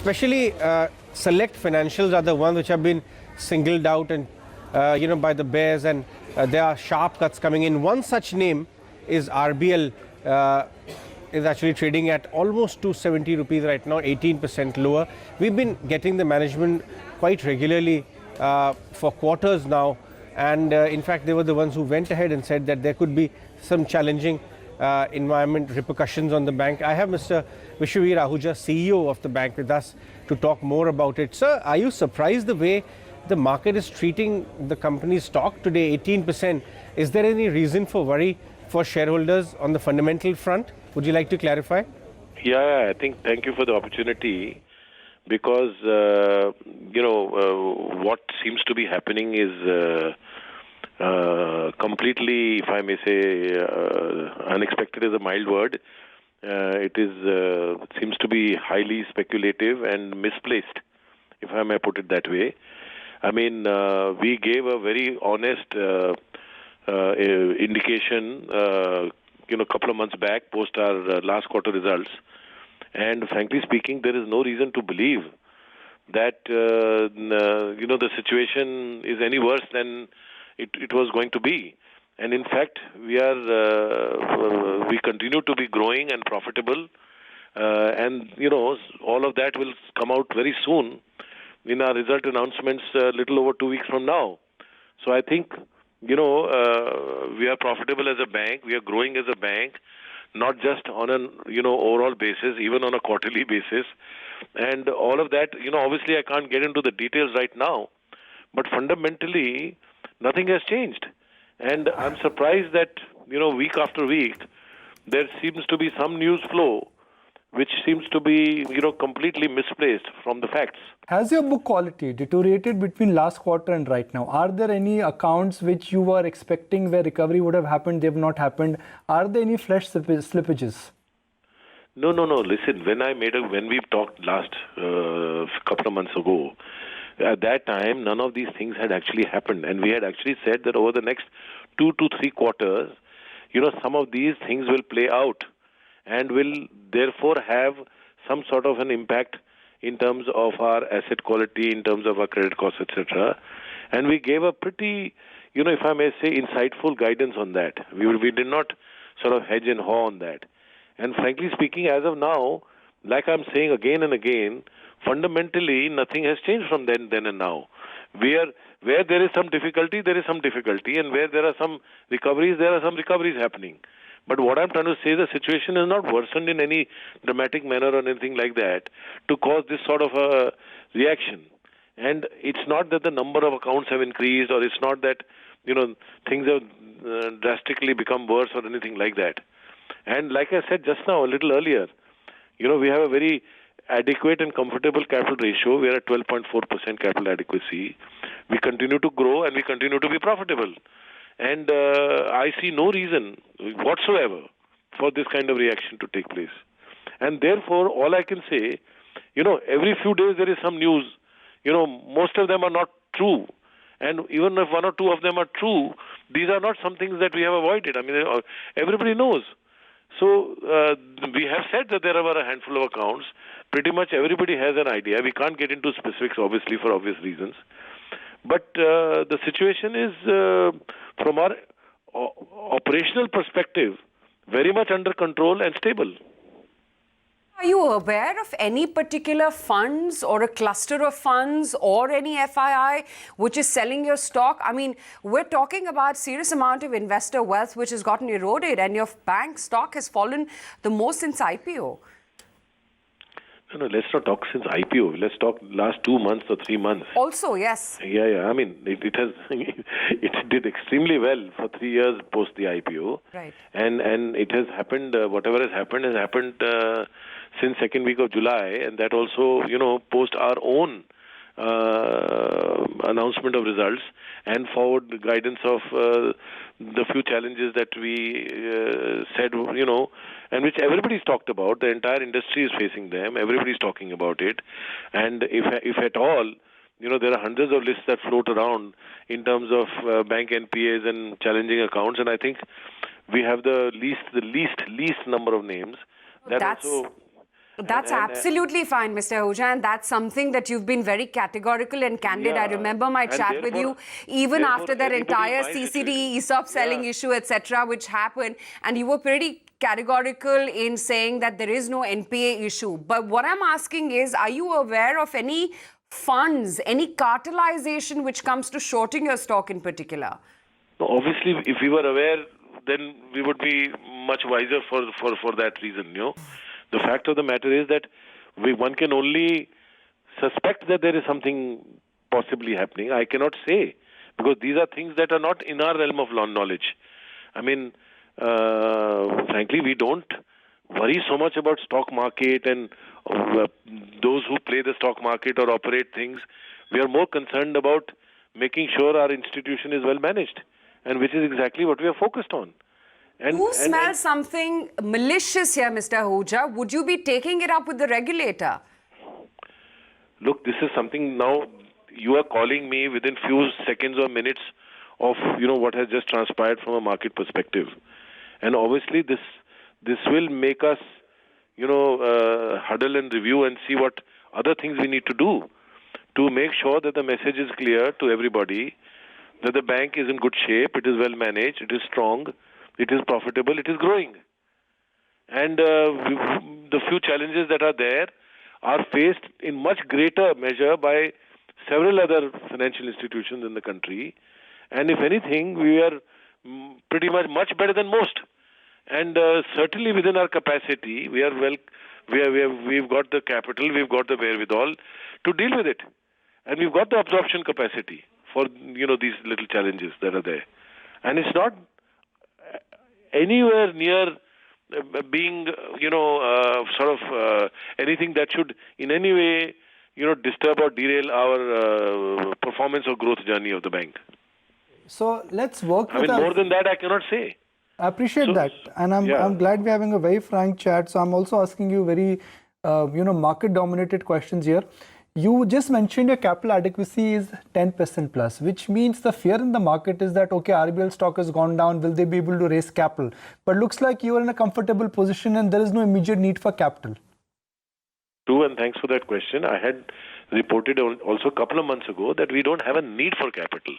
especially select financials are the ones which have been singled out and by the bears, and there are sharp cuts coming in. One such name is RBL, is actually trading at almost 270 rupees right now, 18% lower. We've been getting the management quite regularly for quarters now, and in fact they were the ones who went ahead and said that there could be some challenging environment repercussions on the bank. I have Mr. Vishwavir Ahuja, CEO of the bank, with us to talk more about it. Sir, are you surprised the way the market is treating the company's stock today, 18%? Is there any reason for worry for shareholders on the fundamental front? Would you like to clarify? Yeah, I think thank you for the opportunity, because what seems to be happening is completely, if I may say, unexpected is a mild word. It seems to be highly speculative and misplaced, if I may put it that way. I mean, we gave a very honest indication, a couple of months back, post our last quarter results. And frankly speaking, there is no reason to believe that, the situation is any worse than it was going to be. And in fact, we continue to be growing and profitable. And all of that will come out very soon in our result announcements a little over 2 weeks from now. So I think, we are profitable as a bank. We are growing as a bank, not just on an, overall basis, even on a quarterly basis. And all of that, obviously I can't get into the details right now, but fundamentally, nothing has changed. And I'm surprised that, week after week, there seems to be some news flow which seems to be, completely misplaced from the facts. Has your book quality deteriorated between last quarter and right now? Are there any accounts which you were expecting where recovery would have happened, they have not happened? Are there any fresh slippages? No. Listen, when we talked last couple of months ago, at that time, none of these things had actually happened. And we had actually said that over the next 2 to 3 quarters, some of these things will play out and will therefore have some sort of an impact in terms of our asset quality, in terms of our credit costs, etc. And we gave a pretty, if I may say, insightful guidance on that. We did not sort of hedge and haw on that. And frankly speaking, as of now, like I'm saying again and again, fundamentally, nothing has changed from then and now. Where there is some difficulty, there is some difficulty, and where there are some recoveries, there are some recoveries happening. But what I'm trying to say, the situation is not worsened in any dramatic manner or anything like that to cause this sort of a reaction. And it's not that the number of accounts have increased, or it's not that, things have drastically become worse or anything like that. And like I said just now, a little earlier, we have a very adequate and comfortable capital ratio. We are at 12.4% capital adequacy. We continue to grow and we continue to be profitable. And I see no reason whatsoever for this kind of reaction to take place. And therefore, all I can say, every few days there is some news. Most of them are not true. And even if 1 or 2 of them are true, these are not some things that we have avoided. I mean, everybody knows. So we have said that there are a handful of accounts. Pretty much everybody has an idea. We can't get into specifics, obviously, for obvious reasons. But the situation is, from our operational perspective, very much under control and stable. Are you aware of any particular funds or a cluster of funds or any FII which is selling your stock? I mean, we're talking about serious amount of investor wealth which has gotten eroded, and your bank stock has fallen the most since IPO. No, let's not talk since IPO. Let's talk last 2 months or 3 months. Also, yes. Yeah. I mean, it has it did extremely well for 3 years post the IPO. Right. And it has happened. Whatever has happened since second week of July, and that also post our own announcement of results and forward guidance of the few challenges that we said, and which everybody's talked about. The entire industry is facing them. Everybody's talking about it. And if at all, there are hundreds of lists that float around in terms of bank NPAs and challenging accounts. And I think we have the least number of names. That's That's absolutely fine, Mr. Ahuja, and that's something that you've been very categorical and candid. I remember my chat with you, even after that entire CCD, ESOP selling issue, etc., which happened, and you were pretty categorical in saying that there is no NPA issue. But what I'm asking is, are you aware of any funds, any cartelization which comes to shorting your stock in particular? No, obviously, if we were aware, then we would be much wiser for that reason. The fact of the matter is that one can only suspect that there is something possibly happening. I cannot say, because these are things that are not in our realm of knowledge. I mean, frankly, we don't worry so much about stock market and those who play the stock market or operate things. We are more concerned about making sure our institution is well managed, and which is exactly what we are focused on. You smell something malicious here, Mr. Ahuja. Would you be taking it up with the regulator? Look, this is something now you are calling me within few seconds or minutes of what has just transpired from a market perspective, and obviously this will make us huddle and review and see what other things we need to do to make sure that the message is clear to everybody that the bank is in good shape, it is well managed, it is strong, it is profitable, it is growing. And the few challenges that are there are faced in much greater measure by several other financial institutions in the country. And if anything, we are pretty much better than most. And certainly within our capacity, we've got the capital, we've got the wherewithal to deal with it. And we've got the absorption capacity for these little challenges that are there. And it's not anywhere near being anything that should in any way disturb or derail our performance or growth journey of the bank. So let's work with more than that I cannot say. I appreciate that, and I'm glad we're having a very frank chat. So I'm also asking you very market dominated questions here. You just mentioned your capital adequacy is 10% plus, which means the fear in the market is that, okay, RBL stock has gone down, will they be able to raise capital? But looks like you are in a comfortable position and there is no immediate need for capital. True, and thanks for that question. I had reported also a couple of months ago that we don't have a need for capital.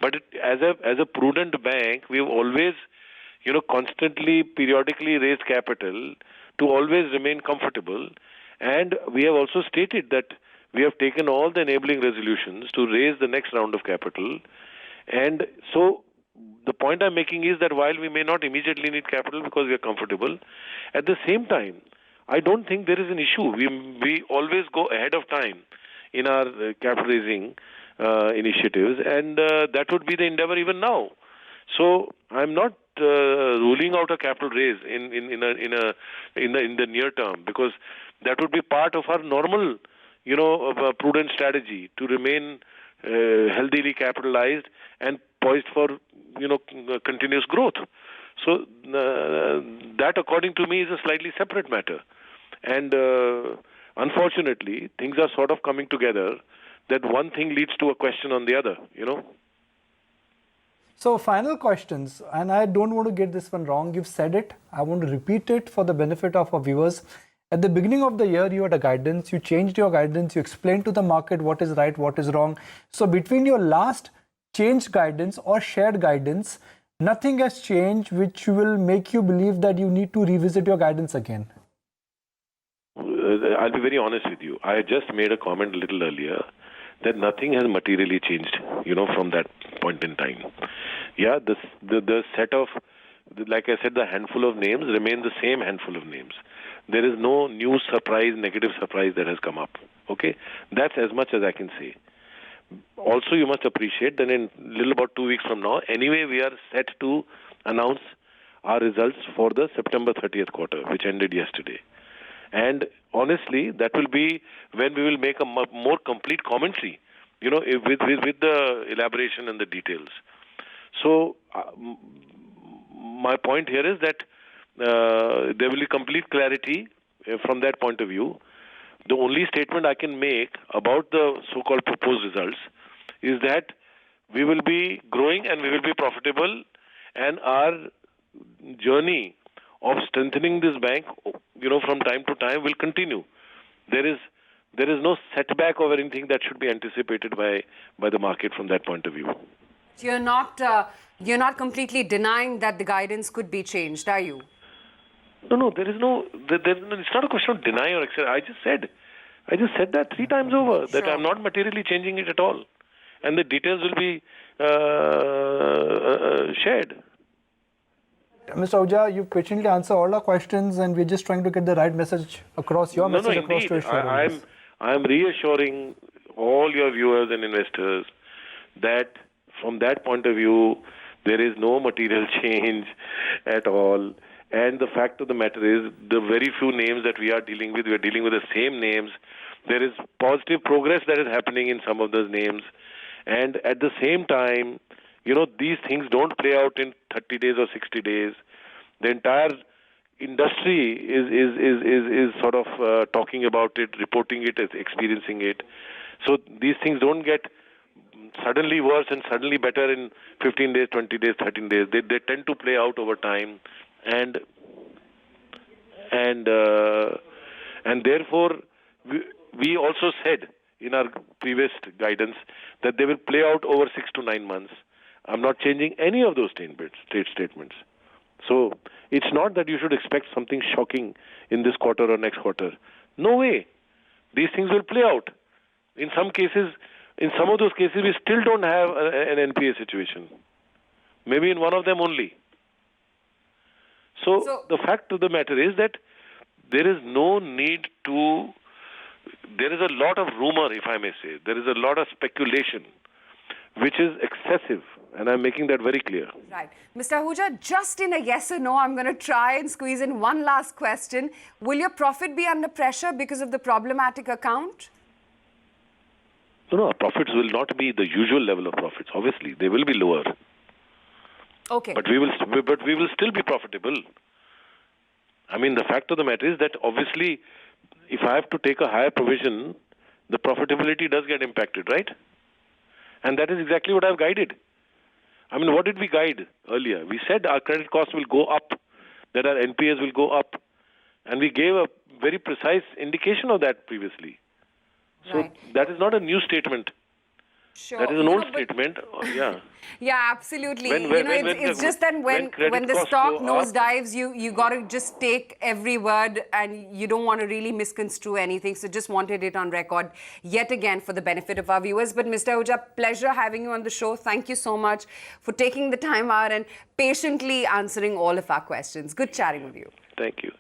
But as a prudent bank, we've always, constantly, periodically raised capital to always remain comfortable. And we have also stated that we have taken all the enabling resolutions to raise the next round of capital. And so the point I'm making is that while we may not immediately need capital because we are comfortable, at the same time, I don't think there is an issue. We always go ahead of time in our capital raising initiatives, and that would be the endeavor even now. So I'm not ruling out a capital raise in the near term, because that would be part of our normal a prudent strategy to remain healthily capitalized and poised for continuous growth. So that, according to me, is a slightly separate matter. And unfortunately, things are sort of coming together that one thing leads to a question on the other. So final questions, and I don't want to get this one wrong. You've said it. I want to repeat it for the benefit of our viewers. At the beginning of the year, you had a guidance, you changed your guidance, you explained to the market what is right, what is wrong. So between your last changed guidance or shared guidance, nothing has changed which will make you believe that you need to revisit your guidance again. I'll be very honest with you. I just made a comment a little earlier that nothing has materially changed, from that point in time. Yeah, the set of, like I said, the handful of names remain the same handful of names. There is no new surprise, negative surprise that has come up. Okay? That's as much as I can say. Also, you must appreciate that in little about 2 weeks from now, anyway, we are set to announce our results for the September 30th quarter, which ended yesterday. And honestly, that will be when we will make a more complete commentary, with the elaboration and the details. So, my point here is that there will be complete clarity from that point of view. The only statement I can make about the so-called proposed results is that we will be growing and we will be profitable, and our journey of strengthening this bank, from time to time will continue. There is no setback or anything that should be anticipated by the market from that point of view. You're not completely denying that the guidance could be changed, are you? No, it's not a question of deny or accept. I just said that 3 times over, that Sure. I'm not materially changing it at all. And the details will be shared. Mr. Ahuja, you patiently answer all our questions, and we're just trying to get the right message across, your message across to Indeed. your shareholders. I'm reassuring all your viewers and investors that from that point of view, there is no material change at all. And the fact of the matter is, the very few names that we are dealing with the same names. There is positive progress that is happening in some of those names. And at the same time, these things don't play out in 30 days or 60 days. The entire industry is sort of talking about it, reporting it, experiencing it. So these things don't get suddenly worse and suddenly better in 15 days, 20 days, 13 days. They tend to play out over time, and therefore we also said in our previous guidance that they will play out over 6 to 9 months. I'm not changing any of those statements. So it's not that you should expect something shocking in this quarter or next quarter. No way. These things will play out. In some of those cases, we still don't have an NPA situation. Maybe in one of them only. So the fact of the matter is that there is no need to... There is a lot of rumor, if I may say. There is a lot of speculation, which is excessive. And I'm making that very clear. Right. Mr. Ahuja, just in a yes or no, I'm going to try and squeeze in one last question. Will your profit be under pressure because of the problematic account? No, our profits will not be the usual level of profits. Obviously, they will be lower. Okay. But we will still be profitable. I mean, the fact of the matter is that obviously, if I have to take a higher provision, the profitability does get impacted, right? And that is exactly what I've guided. I mean, what did we guide earlier? We said our credit costs will go up, that our NPAs will go up. And we gave a very precise indication of that previously. Right. So that is not a new statement. Sure. That is an old statement. Yeah. Yeah, absolutely. It's just that when the stock nosedives, you got to just take every word, and you don't want to really misconstrue anything. So just wanted it on record yet again for the benefit of our viewers. But Mr. Ahuja, pleasure having you on the show. Thank you so much for taking the time out and patiently answering all of our questions. Good chatting with you. Thank you.